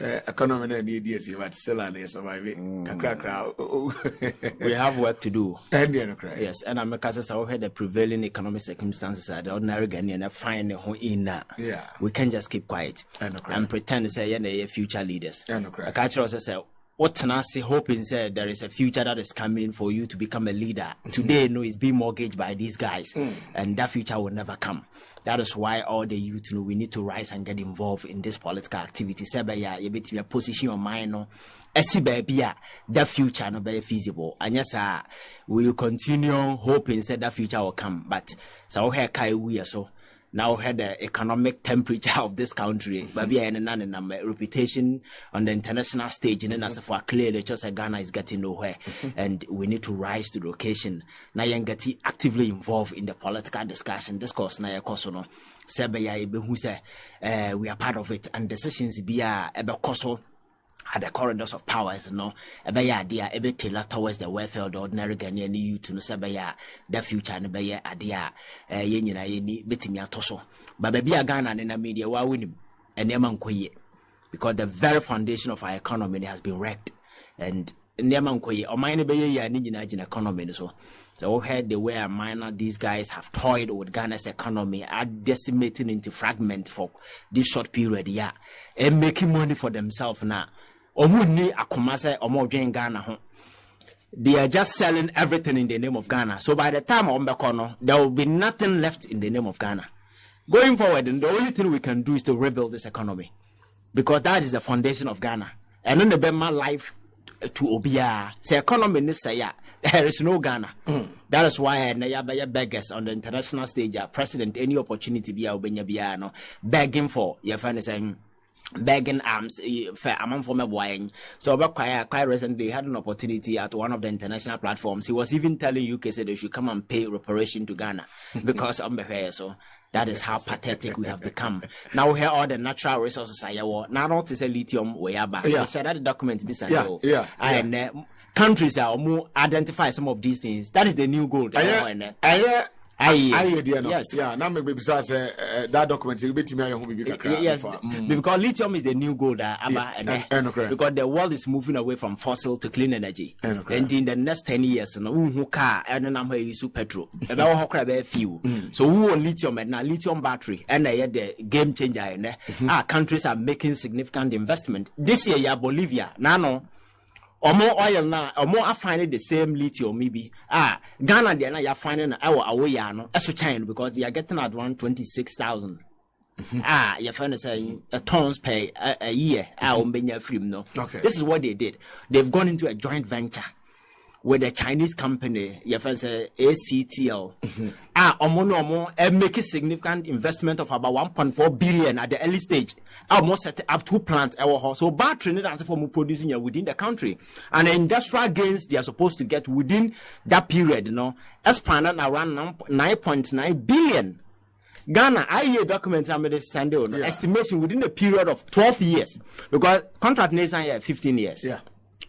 economy and ideas you but still and survive. We have work to do. Yes, and I'm because I had the prevailing economic circumstances are the ordinary Ghanaian find in we can't just keep quiet and pretend to say a future leaders. I catch us say what Tanasi hoping said there is a future that is coming for you to become a leader. Today, no, it's being mortgaged by these guys, and that future will never come. That is why all the youth know we need to rise and get involved in this political activity. Sebaya, you bet me a position your mind no. Esi baby, that future no be feasible. And yes, we will continue hoping said that future will come. But so here kai we so. Now had the economic temperature of this country, but we are in a reputation on the international stage, and then as for clearly, just Ghana is getting nowhere, and we need to rise to the occasion. Now you get actively involved in the political discussion. Discourse now, kosono. Sebeya ebe who say we are part of it, and decisions be ebe koso. At the corridors of powers, no, a idea, every tailor towards the welfare of the ordinary Ghanaian youth to know Sabaya, the future and a idea, Yenina, Bettimia Toso. But baby, a Ghana and in the media, why win him? And Yaman Koye, because the very foundation of our economy has been wrecked. And Yaman Koye, or mine be a Nijin economy. So heard the way minor these guys have toyed with Ghana's economy, are decimating into fragment for this short period, and making money for themselves now. They are just selling everything in the name of Ghana. So by the time there will be nothing left in the name of Ghana. Going forward, and the only thing we can do is to rebuild this economy, because that is the foundation of Ghana. And then the Bema life to Obia, say economy this say there is no Ghana. That is why I beggars on the international stage, president any opportunity be no begging for your friend saying. Begging arms for among former buying. So about quite recently had an opportunity at one of the international platforms. He was even telling UK said they should come and pay reparation to Ghana because I'm here. So that is how pathetic we have become. Now we have all the natural resources I want. Now not to say lithium way back. I said that the document be sent. And countries are more identify some of these things. That is the new gold. Yes. Yeah, now maybe besides that document, you bet me yes, because lithium is the new gold, because the world is moving away from fossil to clean energy. And in the next 10 years, who car and then I'm use petrol. About how fuel. So who lithium and now lithium battery and the game changer and countries are making significant investment. This year, Bolivia, nano. Or more oil now, or more I find the same lithium maybe. Ghana they are finding our away as to China because they are getting at 126,000. You're finding saying a tons pay a year. No. Okay. This is what they did. They've gone into a joint venture with a Chinese company, ACTL, make a significant investment of about 1.4 billion at the early stage. Almost set up 2 plants. So battery need answer for producing within the country, and the industrial gains they are supposed to get within that period, expanded around 9.9 billion. Ghana, I hear documents I made estimation within the period of 12 years, because contract nation here 15 years. Yeah.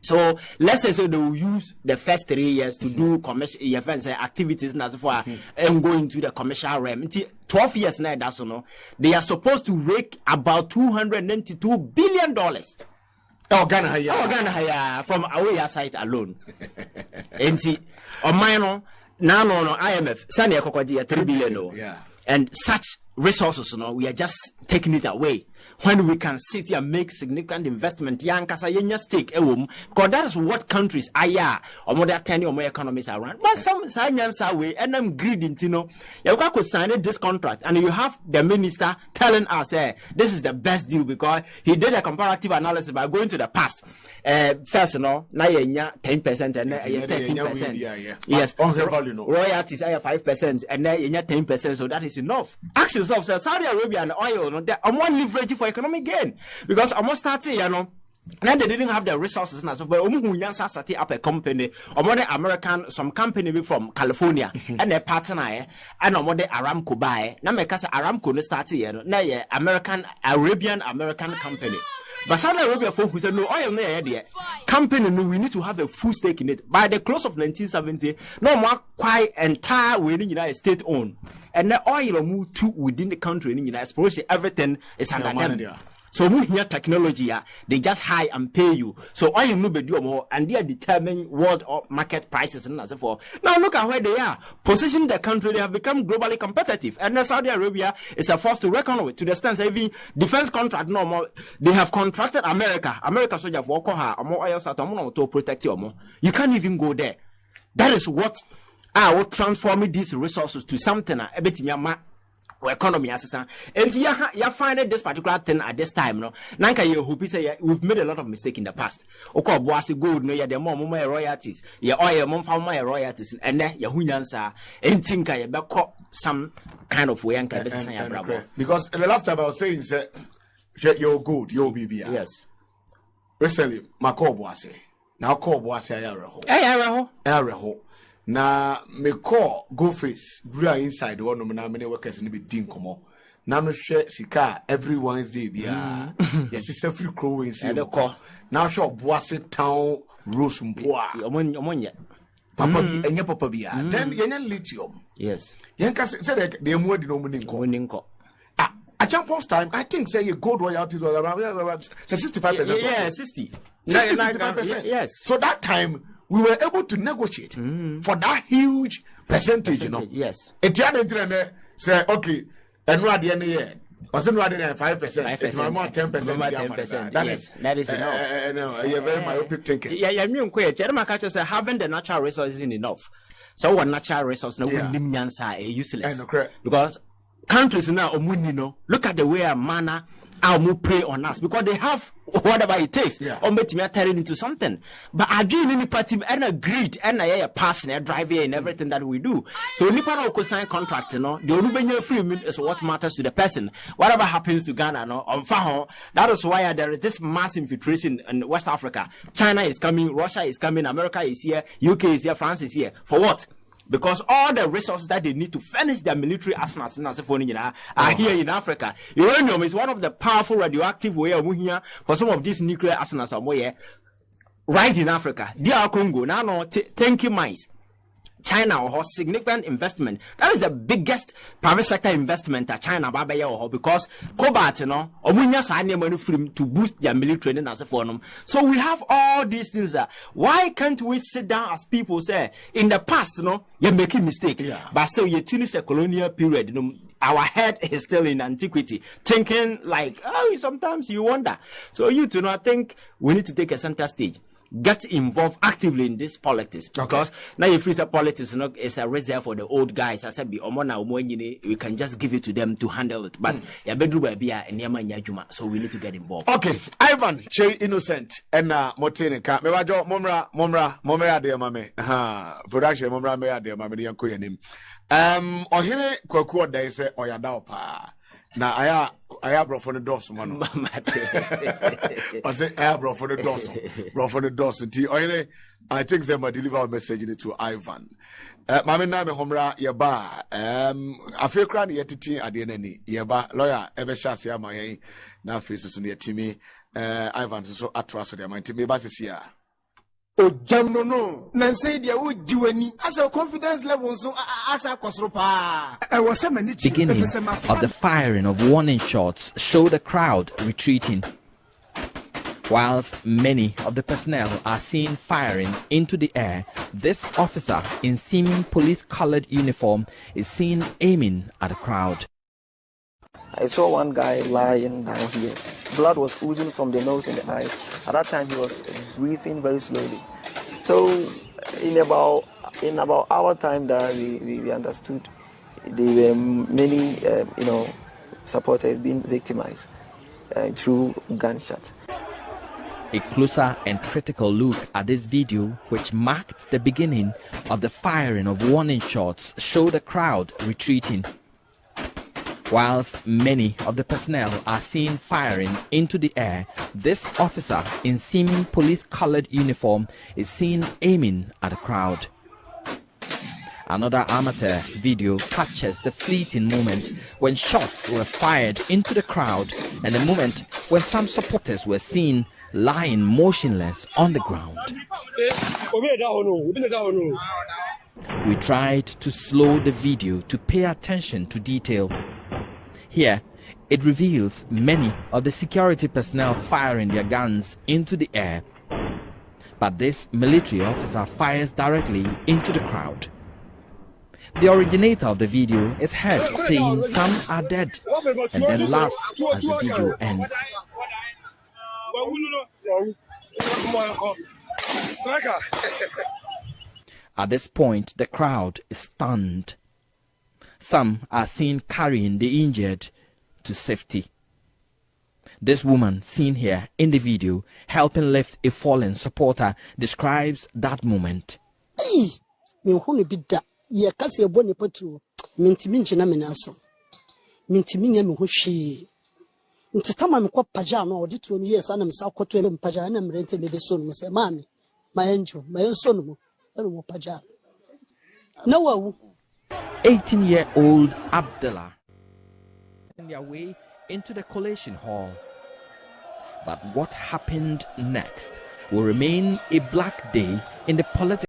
So let's say they will use the first 3 years to do commercial events activities and go into the commercial realm. 12 years now, that's they are supposed to rake about $292 billion. Ghana from our site alone. And see, on mine, now IMF, Sanya Kokoji 3 billion. Yeah. And such resources, we are just taking it away. When we can sit here and make significant investment, because that is what countries are, or more than 10 or more economies around. But some science away, and I'm greedy, you could sign this contract, and you have the minister telling us, this is the best deal because he did a comparative analysis by going to the past. First, now you 10% and 13%. Yes, royalties are 5%, and then you 10%, so that is enough. Ask yourself, Saudi Arabia and oil, I'm one leverage for economic gain, because almost starting, now they didn't have the resources now. So, but started up a company, some company from California, and their partner, and Aramco buy. Now, because Aramco started now, Arabian American company. But Saudi Arabia folk who said no oil no idea. Company no, we need to have a full stake in it. By the close of 1970, no more quite entire within United States owned. And the oil move to within the country in United States. Everything is under them. So we hear technology, they just hire and pay you. So all you know be do more, and they determine world market prices and as for. Now look at where they are. Positioning the country, they have become globally competitive. And Saudi Arabia is a force to reckon with, to the extent that even defense contract no more. They have contracted America soldier for more oil to protect you more. You can't even go there. That is what I will transform these resources to something a bit economy assistant. And you find this particular thing at this time, no. Nanka you who say we've made a lot of mistake in the past. Oko bossy good, no, ya the more royalties, ya oil mom found my royalties, and then ya hunyansa, and think I back some kind of way and because the last time I was saying you're good, you'll be here. Yes. Recently, my call bossy. Now call bossy Araho. Na me call go face bra inside one of na many workers in be din komo na me hwe sika every Wednesday bia yes is free crow in see now show boase town rose mpoa omonye papa bi enye papa bia then yenye lithium yes yen ka say the emu di no mu ninko at Champions time I think say your gold royalties was around 65%. Yeah, 60 65%. Yes, so that time we were able to negotiate for that huge percentage, you know. Yes. Etienne say, okay, and what the end of the year? Was it 5%? It's more 10%. That is enough. No, you're very myopic thinking. Yeah, I mean, Jeremiah say having the natural resources isn't enough. So what natural resources no are useless. Because countries now look at the way a manner will prey on us because they have whatever it takes or make me turn into something. But I do any party and a greed and a passion and drive in everything that we do. So when you sign contract, the only free is what matters to the person. Whatever happens to Ghana, that is why there is this mass infiltration in West Africa. China is coming, Russia is coming, America is here, UK is here, France is here. For what? Because all the resources that they need to furnish their military arsenals are here in Africa. Uranium is one of the powerful radioactive way here for some of these nuclear arsenals right in Africa. DR Congo, now Tenki mines. China has significant investment. That is the biggest private sector investment that China because cobalt, to boost their military and as a form. So we have all these things. Why can't we sit down as people say in the past, you're making mistake, but still you finish a colonial period. Our head is still in antiquity, thinking like, sometimes you wonder. So you do not think we need to take a center stage. Get involved actively in this politics because now if it's a politics, it's a reserve for the old guys. I said, we can just give it to them to handle it. But so we need to get involved. Okay, Ivan, Che Innocent, and Motini Ka. Momra de Mame. Production Momra Mea de Mame Yankoyanim. Ohine Kwakua Day say Oyadaupa. Now I have brought for the doors, man. I say I have brought for the doors. I think they might deliver a message to Ivan. Mami na me homra yaba. I feel cranny yet at the end. Yaba lawyer ever shas ya my na face to near Timmy. Ivan so atras of their mind. Timmy basis here. Oh, Jamno, no. Nancy, dear, would do any as a confidence level so as a cosropa. I was a minute beginning of the firing of warning shots showed the crowd retreating. Whilst many of the personnel are seen firing into the air, this officer in seeming police-colored uniform is seen aiming at the crowd. I saw one guy lying down here. Blood was oozing from the nose and the eyes. At that time, he was breathing very slowly. So, in about our time that we understood, there were many, supporters being victimized through gunshots. A closer and critical look at this video, which marked the beginning of the firing of warning shots, showed the crowd retreating. Whilst many of the personnel are seen firing into the air, this officer in seeming police-colored uniform is seen aiming at the crowd. Another amateur video captures the fleeting moment when shots were fired into the crowd and the moment when some supporters were seen lying motionless on the ground. We tried to slow the video to pay attention to detail. Here It reveals many of the security personnel firing their guns into the air. But this military officer fires directly into the crowd. The originator of the video is heard saying some are dead and then laughs as the video ends. At this point, the crowd is stunned. Some are seen carrying the injured to safety. This woman seen here in the video helping lift a fallen supporter describes that moment. No. 18-year-old Abdullah on their way into the collation hall. But what happened next will remain a black day in the political